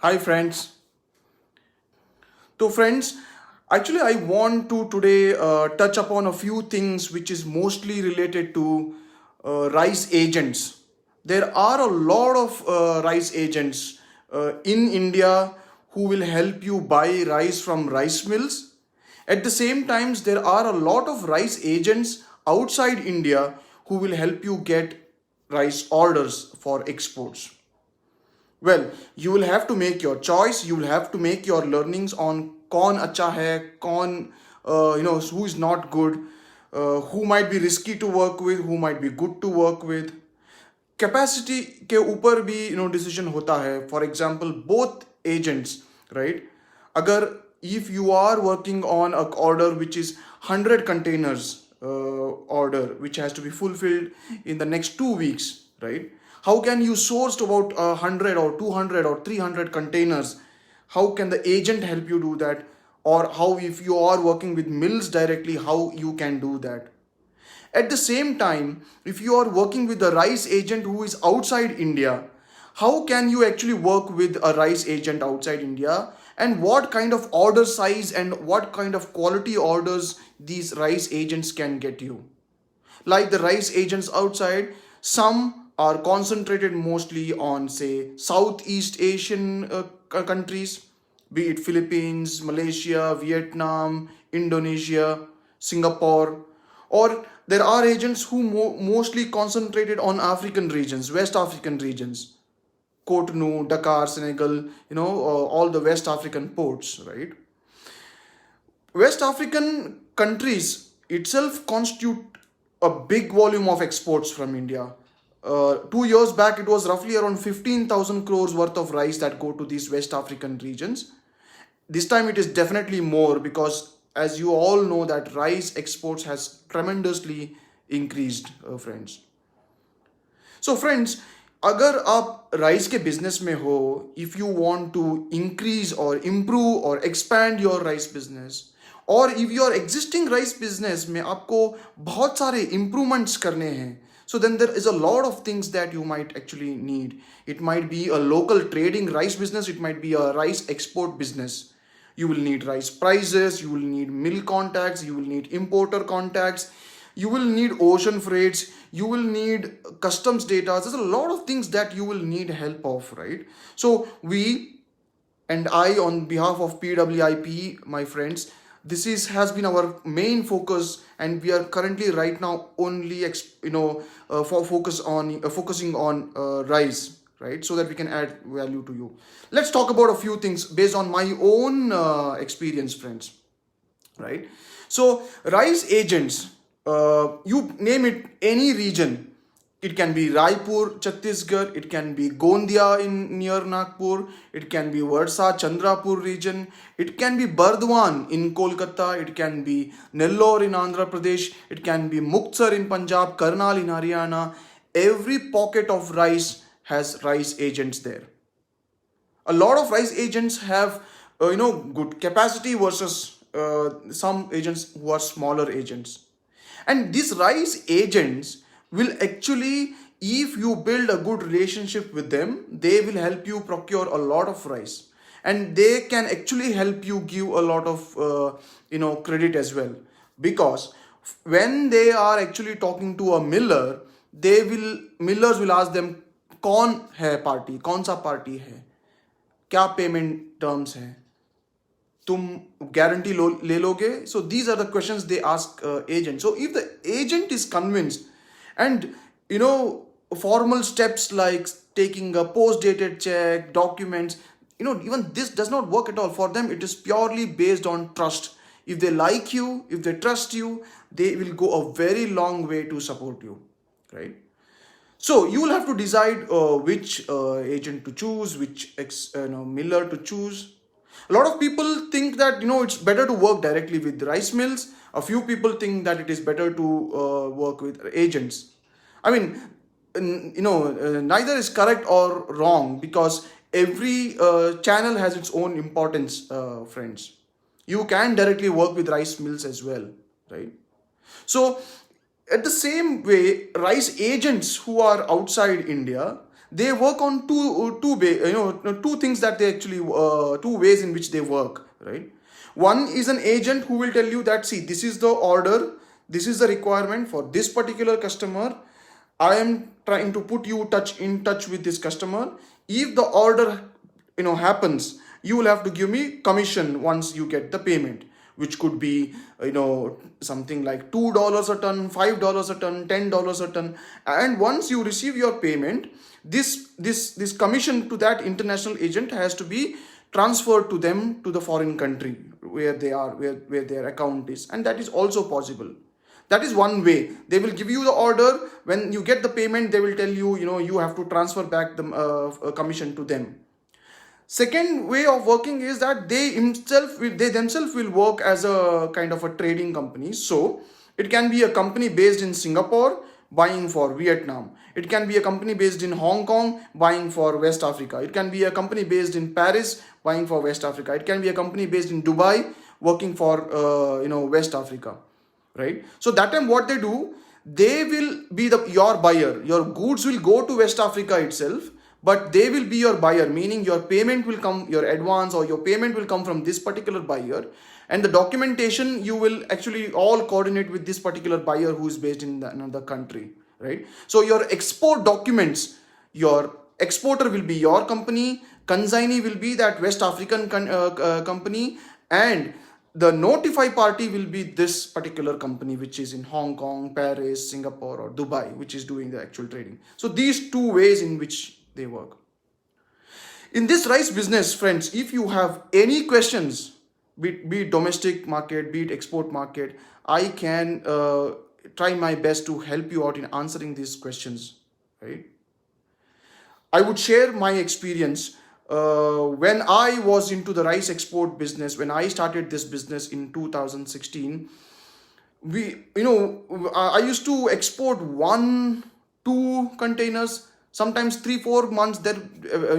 Hi friends. So friends, actually I want to today touch upon a few things which is mostly related to rice agents. There are a lot of rice agents in India who will help you buy rice from rice mills. At the same times, there are a lot of rice agents outside India who will help you get rice orders for exports. Well, you will have to make your choice. You will have to make your learnings on कौन अच्छा है, कौन who is not good, who might be risky to work with, who might be good to work with. Capacity के ऊपर भी decision होता है. For example, both agents, right? अगर if you are working on a order which is 100 containers order which has to be fulfilled in the next 2 weeks, right? How can you source about 100 or 200 or 300 containers? How can the agent help you do that? Or how, if you are working with mills directly, how you can do that? At the same time, if you are working with a rice agent who is outside India, how can you actually work with a rice agent outside India? And what kind of order size and what kind of quality orders these rice agents can get you? Like the rice agents outside, some are concentrated mostly on, say, Southeast Asian countries, be it Philippines, Malaysia, Vietnam, Indonesia, Singapore, or there are agents who mostly concentrated on African regions, West African regions, Cotonou, Dakar, Senegal, all the West African ports, right? West African countries itself constitute a big volume of exports from India. 2 years back, it was roughly around 15,000 crores worth of rice that go to these West African regions. This time it is definitely more because, as you all know, that rice exports has tremendously increased, friends. So friends, अगर आप rice के business में हो, if you want to increase or improve or expand your rice business, और if your existing rice business में आपको बहुत सारे improvements करने हैं, so then there is a lot of things that you might actually need. It might be a local trading rice business, it might be a rice export business. You will need rice prices, you will need mill contacts, you will need importer contacts, you will need ocean freights, you will need customs data. There's a lot of things that you will need help of, right? So we and I, on behalf of PWIP, my friends, this has been our main focus, and we are currently right now only for focusing on rice, right? So that we can add value to you. Let's talk about a few things based on my own experience, friends, right? So rice agents, you name it, any region. It can be Raipur, Chhattisgarh, it can be Gondia in near Nagpur, it can be Varsa, Chandrapur region, it can be Bardwan in Kolkata, it can be Nellore in Andhra Pradesh, it can be Muktsar in Punjab, Karnal in Haryana. Every pocket of rice has rice agents there. A lot of rice agents have good capacity versus some agents who are smaller agents. And these rice agents will actually, if you build a good relationship with them, they will help you procure a lot of rice, and they can actually help you give a lot of credit as well, because when they are actually talking to a miller, millers will ask them, कौन है party, कौन सा party है, क्या payment terms हैं, तुम guarantee ले लोगे. So these are the questions they ask agent. So if the agent is convinced, and formal steps like taking a post dated check, documents, even this does not work at all for them. It is purely based on trust. If they like you, if they trust you, they will go a very long way to support you, right? So you will have to decide which agent to choose, which miller to choose. A lot of people think that it's better to work directly with rice mills. A few people think that it is better to work with agents. I mean, neither is correct or wrong, because every channel has its own importance, friends. You can directly work with rice mills as well, right? So at the same way, rice agents who are outside India, they work on two things that they actually two ways in which they work, right? One is an agent who will tell you that, see, this is the order, this is the requirement for this particular customer. I am trying to put you in touch with this customer. If the order happens, you will have to give me commission once you get the payment, which could be something like $2 a ton, $5 a ton, $10 a ton. And once you receive your payment, this commission to that international agent has to be transferred to them, to the foreign country where they are, where their account is. And that is also possible. That is one way. They will give you the order. When you get the payment, they will tell you, you have to transfer back the commission to them. Second way of working is that they themselves will work as a kind of a trading company. So it can be a company based in Singapore buying for Vietnam. It can be a company based in Hong Kong buying for West Africa. It can be a company based in Paris buying for West Africa. It can be a company based in Dubai working for West Africa, right? So that time what they do, they will be your buyer. Your goods will go to West Africa itself, but they will be your buyer, meaning your payment will come, your advance or your payment will come from this particular buyer, and the documentation you will actually all coordinate with this particular buyer who is based in another country, right? So your export documents, your exporter will be your company, consignee will be that West African company, and the notify party will be this particular company which is in Hong Kong, Paris, Singapore or Dubai, which is doing the actual trading. So these two ways in which they work. In this rice business, friends, if you have any questions, be it domestic market, be it export market, I can try my best to help you out in answering these questions, right? I would share my experience. When I was into the rice export business, when I started this business in 2016, I used to export 1-2 containers, sometimes 3-4 months there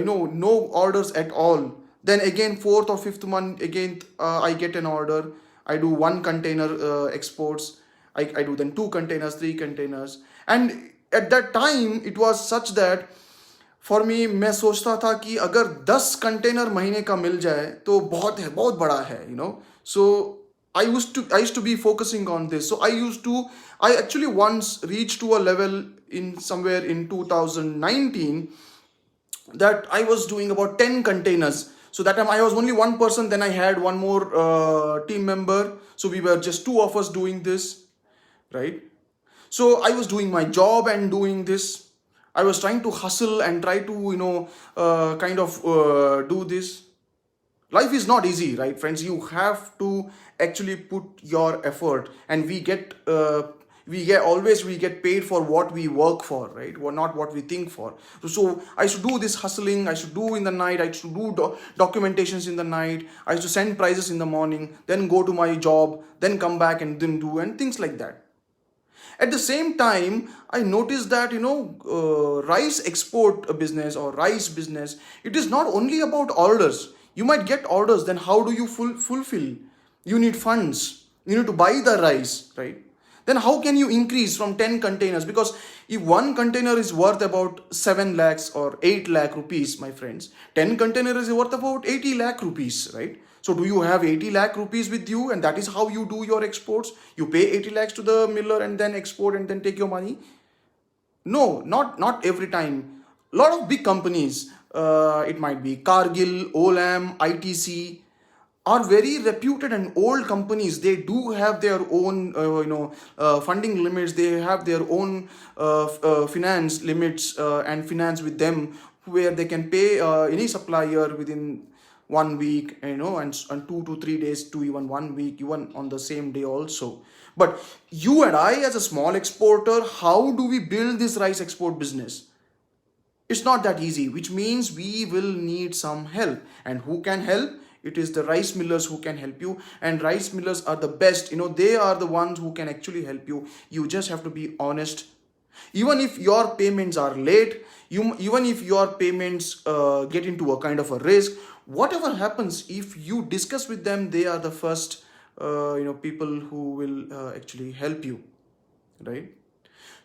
no orders at all. Then again 4th or 5th month again I get an order. I do 1 container exports. I do then 2 containers, 3 containers. And at that time it was such that for me, मैं सोचता था कि अगर 10 container महीने का मिल जाए तो बहुत है, बहुत बड़ा है, सो I used to be focusing on this. So I actually once reached to a level in somewhere in 2019 that I was doing about 10 containers. So that time I was only one person, then I had one more team member. So we were just 2 of us doing this, right? So I was doing my job and doing this. I was trying to hustle and try to, do this. Life is not easy, right, friends? You have to actually put your effort, and we get paid for what we work for, right? Or not what we think for. So I should do this hustling. I should do in the night. I should do documentations in the night. I used to send prices in the morning, then go to my job, then come back and then do, and things like that. At the same time, I noticed that, rice export business or rice business, it is not only about orders. You might get orders, then how do you fulfill? You need funds. You need to buy the rice, right? Then how can you increase from 10 containers? Because if 1 container is worth about 7 lakhs or 8 lakh rupees, my friends, 10 containers is worth about 80 lakh rupees, right? So do you have 80 lakh rupees with you, and that is how you do your exports? You pay 80 lakhs to the miller and then export and then take your money? No, not every time. A lot of big companies, it might be Cargill, Olam, ITC, are very reputed and old companies. They do have their own funding limits. They have their own finance limits and finance with them, where they can pay any supplier within 1 week, and 2 to 3 days to even 1 week, even on the same day also. But you and I, as a small exporter, how do we build this rice export business? It's not that easy, which means we will need some help. And who can help? It is the rice millers who can help you, and rice millers are the best. They are the ones who can actually help you. You just have to be honest. Even if your payments are late, even if your payments get into a kind of a risk, whatever happens, if you discuss with them, they are the first people who will actually help you, right?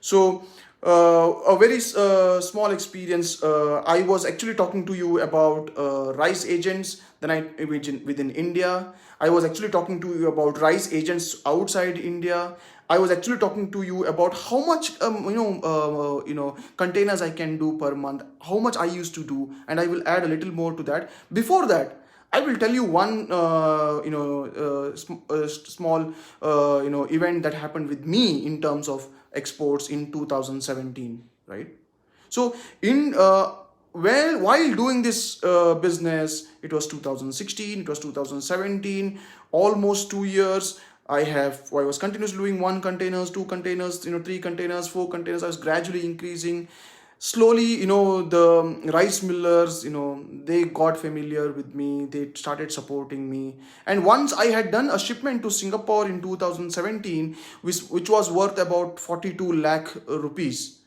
So, a very small experience. I was actually talking to you about rice agents. Then within India. I was actually talking to you about rice agents outside India. I was actually talking to you about how much containers I can do per month. How much I used to do, and I will add a little more to that. Before that, I will tell you one small event that happened with me in terms of exports in 2017, right? So in while doing this business, it was 2016, it was 2017, almost 2 years. I was continuously doing one containers, two containers, three containers, four containers. I was gradually increasing. Slowly, the rice millers, they got familiar with me. They started supporting me. And once I had done a shipment to Singapore in 2017, which was worth about 42 lakh rupees.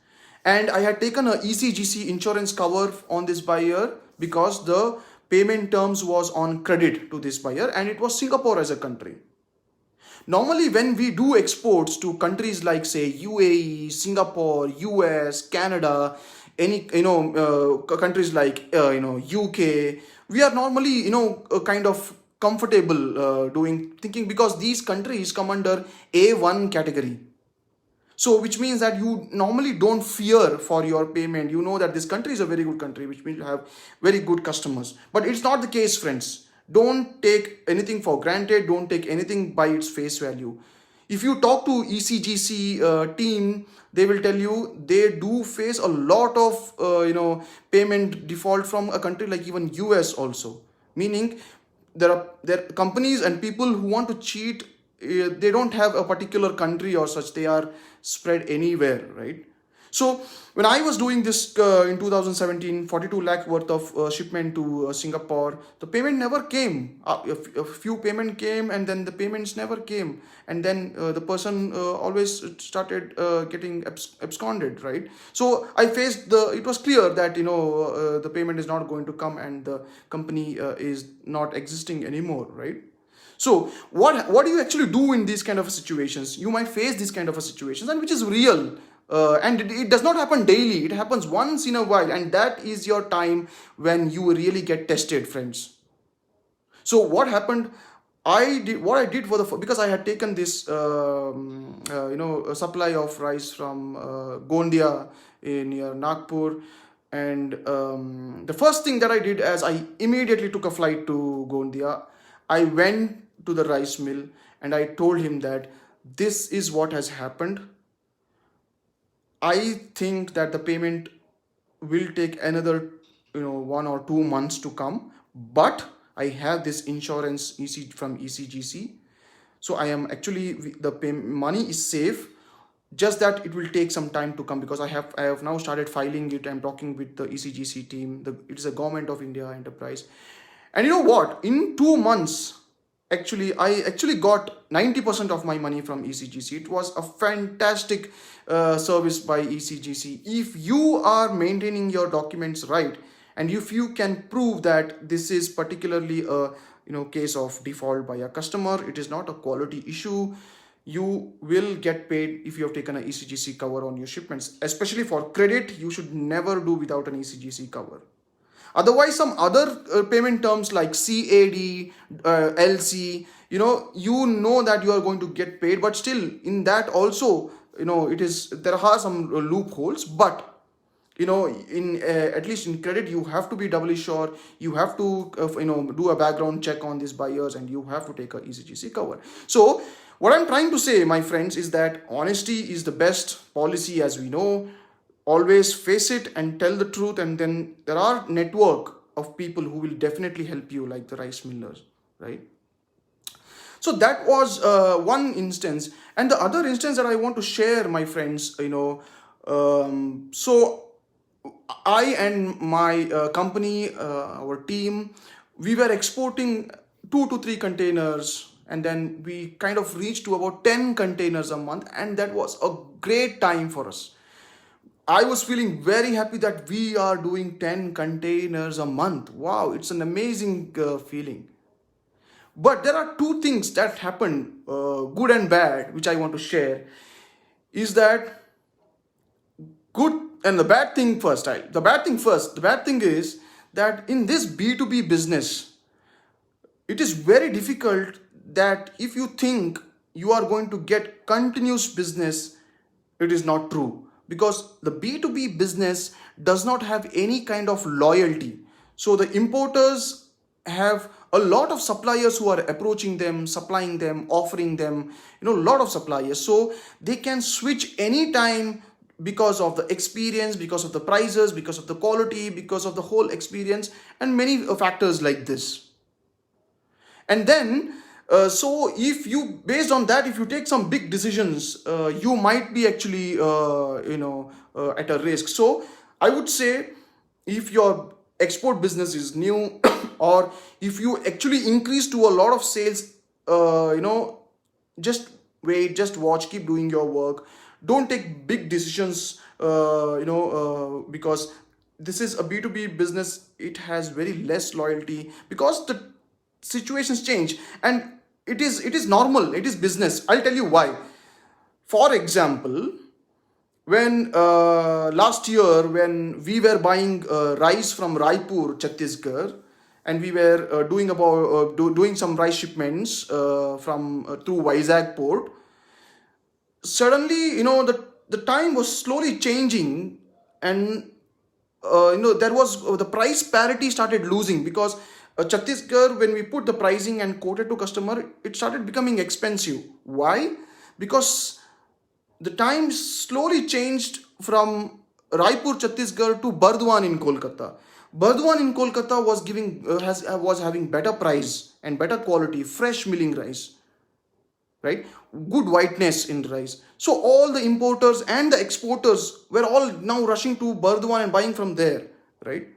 And I had taken a ECGC insurance cover on this buyer because the payment terms was on credit to this buyer, and it was Singapore as a country. Normally, when we do exports to countries like, say, UAE, Singapore, US, Canada, any countries like UK, we are normally kind of comfortable doing thinking, because these countries come under A1 category. So, which means that you normally don't fear for your payment. You know that this country is a very good country, which means you have very good customers. But it's not the case, friends. Don't take anything for granted. Don't take anything by its face value. If you talk to ECGC team, they will tell you they do face a lot of payment default from a country like even US also. Meaning there are companies and people who want to cheat. They don't have a particular country or such. They are spread anywhere, right? So when I was doing this in 2017, 42 lakh worth of shipment to Singapore, the payment never came. A few payment came, and then the payments never came. And then the person always started getting absconded, right? So I faced it was clear that, the payment is not going to come, and the company is not existing anymore, right? So what do you actually do in these kind of situations? You might face these kind of situations, and which is real. And it does not happen daily. It happens once in a while, and that is your time when you really get tested, friends. So what happened? I did for because I had taken this a supply of rice from Gondia near Nagpur, and the first thing that I did, as I immediately took a flight to Gondia, I went to the rice mill and I told him that this is what has happened. I think that the payment will take another 1 or 2 months to come, but I have this insurance from ECGC, so I am actually, the money is safe. Just that it will take some time to come, because I have now started filing it. I'm talking with the ECGC team. It is a Government of India enterprise, and you know what? In 2 months, I actually got 90% of my money from ECGC. It was a fantastic service by ECGC. If you are maintaining your documents right, and if you can prove that this is particularly a case of default by a customer, it is not a quality issue, you will get paid if you have taken an ECGC cover on your shipments. Especially for credit, you should never do without an ECGC cover. Otherwise, some other payment terms like CAD, LC, that you are going to get paid, but still in that also, there are some loopholes. But in at least in credit, you have to be doubly sure. You have to do a background check on these buyers, and you have to take a ECGC cover. So what I'm trying to say, my friends, is that honesty is the best policy, as we know. Always face it and tell the truth, and then there are network of people who will definitely help you, like the rice millers, right? So that was one instance. And the other instance that I want to share, my friends, so I and my company, our team, we were exporting 2 to 3 containers, and then we kind of reached to about 10 containers a month, and that was a great time for us. I was feeling very happy that we are doing 10 containers a month. Wow, it's an amazing feeling. But there are two things that happened, good and bad, which I want to share. Is that Good and the bad thing first. The bad thing first. The bad thing is that in this B2B business, it is very difficult that if you think you are going to get continuous business, it is not true, because the B2B business does not have any kind of loyalty. So the importers have a lot of suppliers who are approaching them, supplying them, offering them, a lot of suppliers, so they can switch anytime because of the experience, because of the prices, because of the quality, because of the whole experience, and many factors like this. And then so if you, based on that, if you take some big decisions, you might be actually at a risk. So I would say, if your export business is new or if you actually increase to a lot of sales, just wait, just watch, keep doing your work. Don't take big decisions, because this is a B2B business. It has very less loyalty because the situations change, and it is normal, it is business. I'll tell you why. For example, when last year, when we were buying rice from Raipur, Chhattisgarh, and we were doing some rice shipments from through Vizag port, suddenly, the time was slowly changing, and there was the price parity started losing, because Chhattisgarh, when we put the pricing and quoted to customer, it started becoming expensive. Why? Because the time slowly changed from Raipur, Chhattisgarh to Burdwan in Kolkata. Burdwan in Kolkata was having better price and better quality, fresh milling rice, right? Good whiteness in rice. So all the importers and the exporters were all now rushing to Burdwan and buying from there, right?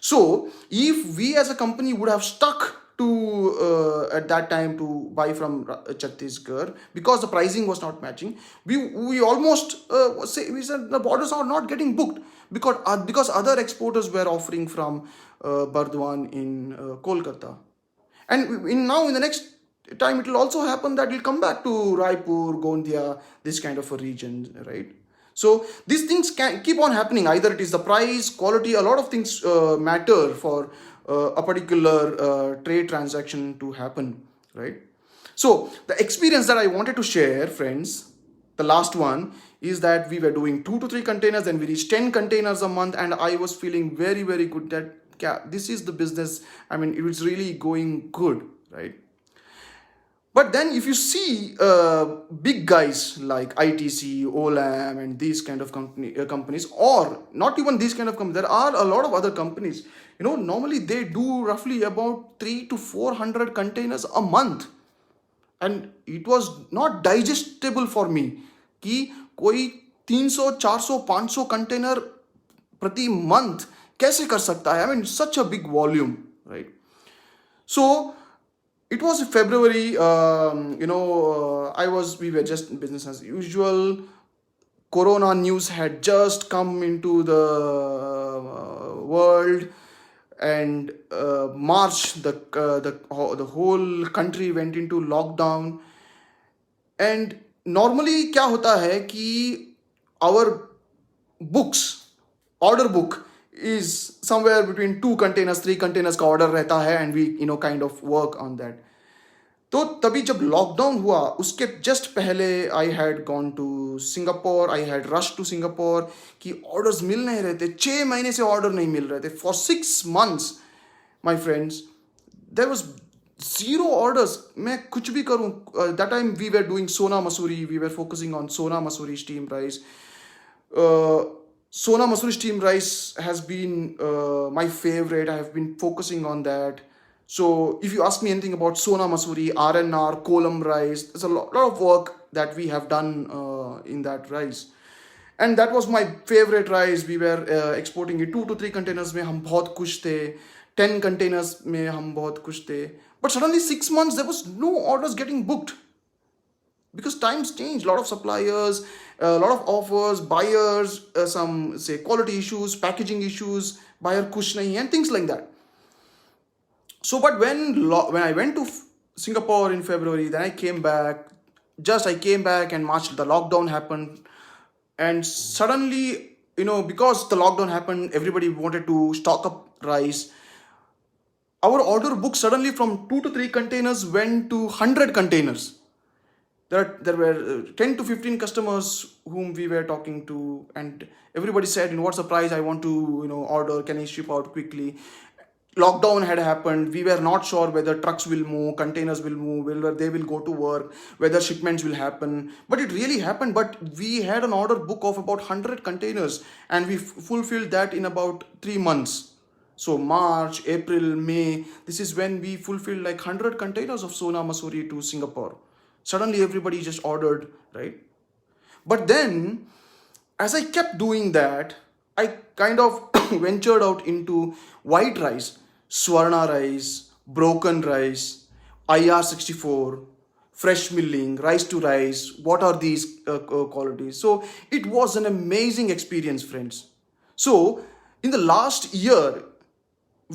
So if we as a company would have stuck to at that time to buy from Chhattisgarh, because the pricing was not matching, we almost we said the borders are not getting booked, because other exporters were offering from Burdwan in Kolkata. And in the next time, it will also happen that it'll come back to Raipur, Gondia, this kind of a region, right? So these things can keep on happening. Either it is the price, quality, a lot of things matter for a particular trade transaction to happen, right? So the experience that I wanted to share, friends, the last one, is that we were doing 2 to 3 containers, and we reached 10 containers a month, and I was feeling very, very good that, yeah, this is the business. I mean, it was really going good, right? But then if you see big guys like ITC, Olam, and these kind of companies, or not even these kind of companies, there are a lot of other companies. Normally they do roughly about 300 to 400 containers a month. And it was not digestible for me कि कोई 300, 400, 500 container प्रति month कैसे कर सकता है. I mean, such a big volume, right? So it was February. We were just business as usual. Corona news had just come into the world, and March, the whole country went into lockdown. And normally क्या होता है कि our order book is somewhere between 2 containers, 3 containers का order रहता है, and we kind of work on that. तो तभी जब लॉकडाउन हुआ, उसके जस्ट पहले I had gone to Singapore, I had rush to Singapore कि ऑर्डर्स मिल नहीं रहे थे. 6 महीने से ऑर्डर नहीं मिल रहे थे. For 6 months, my friends, there was zero orders. मैं कुछ भी करूँ. That time we were doing Sona Masuri. We were focusing on Sona Masuri steam rice. Sona Masuri steam rice has been my favorite. I have been focusing on that. So if you ask me anything about Sona Masuri, RNR, kolam rice, there's a lot of work that we have done in that rice. And that was my favorite rice. We were exporting it 2 to 3 containers में हम बहुत खुश थे. 10 containers में हम बहुत खुश थे. But suddenly 6 months, there was no orders getting booked. Because times change, a lot of suppliers, a lot of offers, buyers, some say quality issues, packaging issues, buyer kush nahi, and things like that. So, but when I went to Singapore in February, then I came back. I came back, and March the lockdown happened, and suddenly because the lockdown happened, everybody wanted to stock up rice. Our order book suddenly from 2 to 3 containers went to 100 containers. There were 10 to 15 customers whom we were talking to, and everybody said, what's the price? I want to, order. Can I ship out quickly? Lockdown had happened. We were not sure whether trucks will move, containers will move, whether they will go to work, whether shipments will happen. But it really happened. But we had an order book of about 100 containers, and we fulfilled that in about 3 months. So March, April, May, this is when we fulfilled like 100 containers of Sona Masuri to Singapore. Suddenly everybody just ordered, right? But then, as I kept doing that, I kind of ventured out into white rice, Swarna rice, broken rice, IR64, fresh milling, rice to rice. What are these qualities? So it was an amazing experience, friends. So in the last year,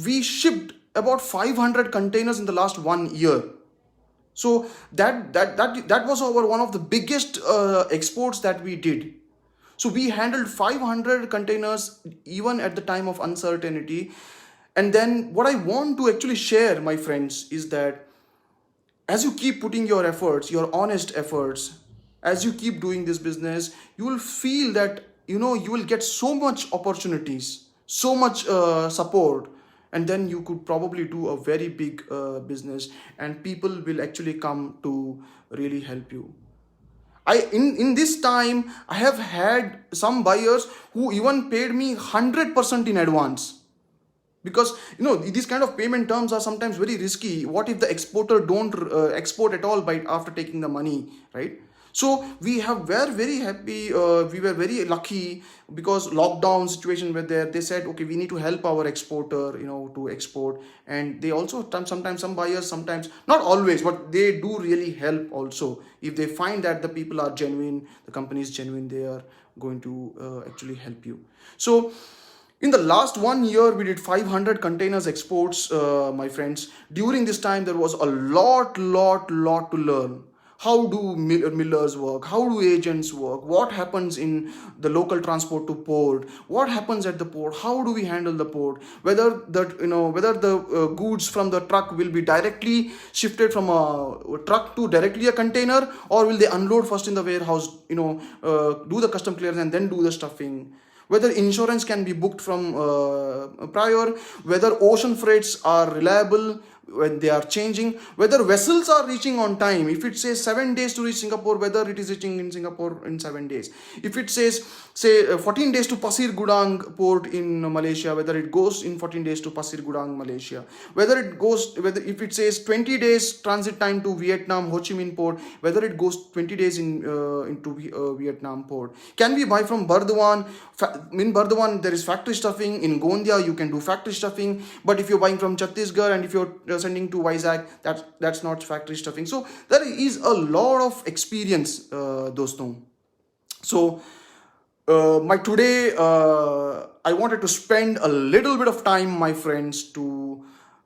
we shipped about 500 containers in the last 1 year. So that was our one of the biggest exports that we did. So we handled 500 containers even at the time of uncertainty. And then what I want to actually share, my friends, is that as you keep putting your efforts, your honest efforts, as you keep doing this business, you will feel that you will get so much opportunities, so much support, and then you could probably do a very big business, and people will actually come to really help you. In this time, I have had some buyers who even paid me 100% in advance, because these kind of payment terms are sometimes very risky. What if the exporter don't export at all by after taking the money, right? So were very happy. We were very lucky because lockdown situation were there. They said, okay, we need to help our exporter, to export. And they also sometimes some buyers, sometimes not always, but they do really help also. If they find that the people are genuine, the company is genuine, they are going to actually help you. So in the last 1 year, we did 500 containers exports, my friends. During this time, there was a lot to learn. How do millers work? How do agents work? What happens in the local transport to port? What happens at the port? How do we handle the port? Whether the goods from the truck will be directly shifted from a truck to directly a container, or will they unload first in the warehouse? Do the custom clearance and then do the stuffing. Whether insurance can be booked from prior, whether ocean freights are reliable when they are changing, whether vessels are reaching on time. If it says 7 days to reach Singapore, whether it is reaching in Singapore in 7 days. If it says 14 days to Pasir Gudang port in Malaysia, whether it goes in 14 days to Pasir Gudang, Malaysia. If it says 20 days transit time to Vietnam Ho Chi Minh port, whether it goes 20 days into Vietnam port. Can we buy from Burdwan? In Burdwan there is factory stuffing. In Gondia you can do factory stuffing. But if you're buying from Chhattisgarh and if you're sending to Vizag, that's not factory stuffing. So there is a lot of experience, doston. So I wanted to spend a little bit of time, my friends, to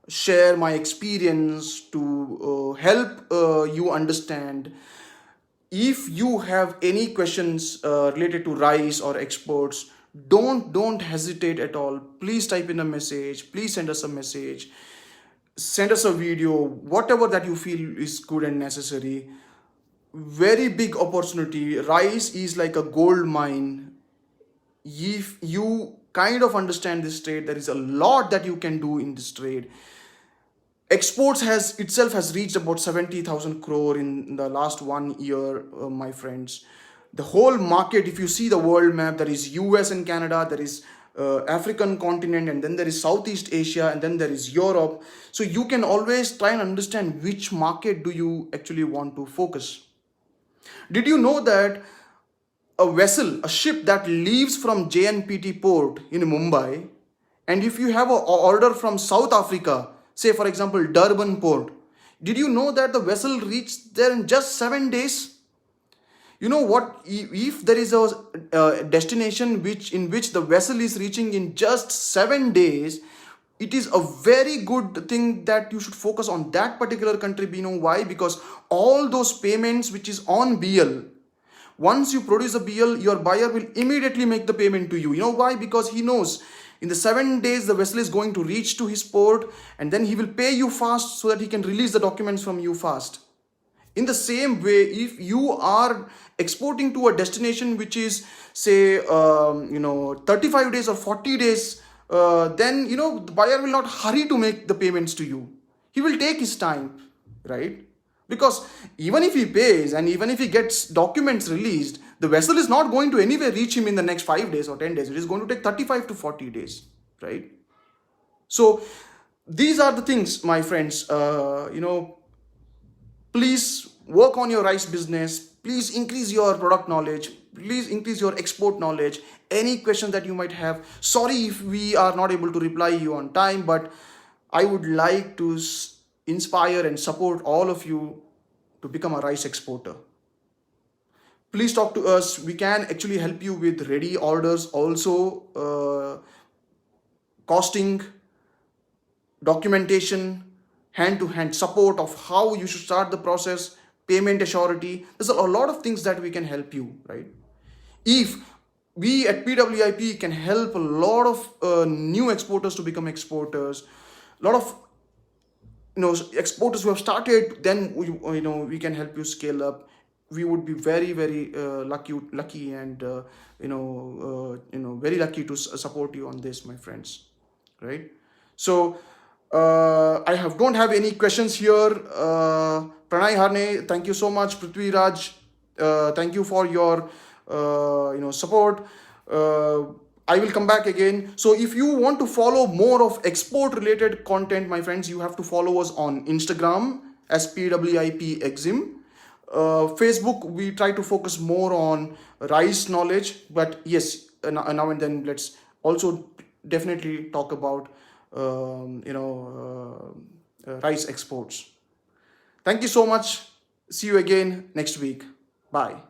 share my experience, to help you understand. If you have any questions related to rice or exports, don't hesitate at all. Please type in a message. Please send us a message. Send us a video, whatever that you feel is good and necessary. Very big opportunity. Rice is like a gold mine. If you kind of understand this trade, there is a lot that you can do in this trade. Exports has reached about 70,000 crore in the last 1 year, my friends. The whole market, if you see the world map, there is US and Canada, there is African continent, and then there is Southeast Asia, and then there is Europe. So you can always try and understand which market do you actually want to focus. Did you know that a ship that leaves from JNPT port in Mumbai, and if you have an order from South Africa, say for example Durban port, did you know that the vessel reached there in just 7 days? You know what, if there is a destination in which the vessel is reaching in just 7 days, it is a very good thing that you should focus on that particular country. You know why? Because all those payments which is on BL, Once you produce a BL, your buyer will immediately make the payment to you. You know why? Because he knows in the 7 days the vessel is going to reach to his port, and then he will pay you fast so that he can release the documents from you fast. In the same way, if you are exporting to a destination which is, say, 35 days or 40 days, then the buyer will not hurry to make the payments to you. He will take his time, right? Because even if he pays and even if he gets documents released, the vessel is not going to anywhere reach him in the next 5 days or 10 days. It is going to take 35 to 40 days, right? So these are the things, my friends. Please work on your rice business. Please increase your product knowledge. Please increase your export knowledge. Any question that you might have. Sorry if we are not able to reply you on time, but I would like to inspire and support all of you to become a rice exporter. Please talk to us. We can actually help you with ready orders, also costing, documentation, hand-to-hand support of how you should start the process, payment assurity. There's a lot of things that we can help you, right? If we at PWIP can help a lot of new exporters to become exporters, a lot of exporters who have started, then we can help you scale up. We would be very, very lucky and very lucky to support you on this, my friends, right? So I don't have any questions here. Pranay Harne, thank you so much. Prithvi Raj, thank you for your support. I will come back again. So if you want to follow more of export related content, my friends, you have to follow us on Instagram as PWIP Exim. Facebook, we try to focus more on rice knowledge, but yes, now and then let's also definitely talk about rice exports. Thank you so much. See you again next week. Bye.